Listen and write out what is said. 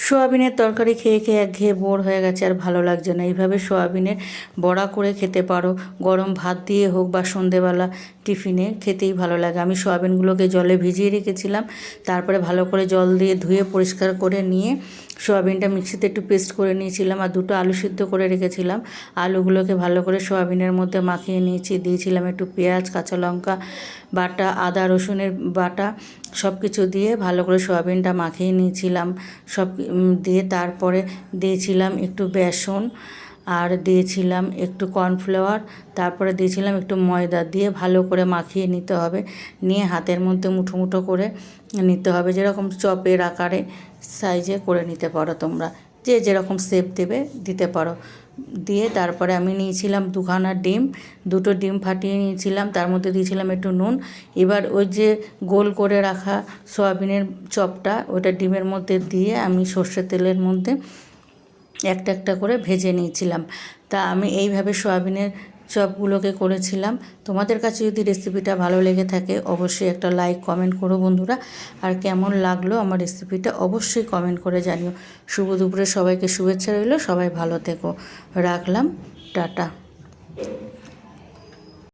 সোয়াবিনের তরকারি খেয়ে খেয়ে একঘেয়ে বোর হয়ে গেছে, আর ভালো লাগছে না। এইভাবে সোয়াবিনের বড়া করে খেতে পারো, গরম ভাত দিয়ে হোক বা সন্ধেবেলা টিফিনে খেতেই ভালো লাগে। আমি সোয়াবিনগুলোকে জলে ভিজিয়ে রেখেছিলাম, তারপরে ভালো করে জল দিয়ে ধুয়ে পরিষ্কার করে নিয়ে সোয়াবিনটা মিক্সিতে একটু পেস্ট করে নিয়েছিলাম, আর দুটো আলু সিদ্ধ করে রেখেছিলাম। আলুগুলোকে ভালো করে সোয়াবিনের মধ্যে মাখিয়ে নিয়েছি, দিয়েছিলাম একটু পেঁয়াজ, কাঁচা লঙ্কা বাটা, আদা রসুনের বাটা, সব কিছু দিয়ে ভালো করে সোয়াবিনটা মাখিয়ে নিয়েছিলাম। সব দিয়ে তারপরে দিয়েছিলাম একটু বেসন, আর দিয়েছিলাম একটু কর্নফ্লাওয়ার, তারপরে দিয়েছিলাম একটু ময়দা, দিয়ে ভালো করে মাখিয়ে নিতে হবে। নিয়ে হাতের মধ্যে মুঠো মুঠো করে নিতে হবে, যেরকম চপের আকারে সাইজে করে নিতে পারো তোমরা, যে যেরকম শেপ দেবে দিতে পারো। দিয়ে তারপরে আমি নিয়েছিলাম দুখানা ডিম, দুটো ডিম ফাটিয়ে নিয়েছিলাম, তার মধ্যে দিয়েছিলাম একটু নুন। এবার ওই যে গোল করে রাখা সয়াবিনের চপটা ওটা ডিমের মধ্যে দিয়ে আমি সর্ষের তেলের মধ্যে একটা একটা করে ভেজে নিয়েছিলাম। তা আমি এইভাবে সয়াবিনের চপগুলোকে করেছিলাম। তোমাদের কাছে যদি রেসিপিটা ভালো লেগে থাকে অবশ্যই একটা লাইক কমেন্ট করো বন্ধুরা, আর কেমন লাগলো আমার রেসিপিটা অবশ্যই কমেন্ট করে জানিও। শুভ দুপুরে সবাইকে শুভেচ্ছা রইল, সবাই ভালো থেকো। রাখলাম, টাটা।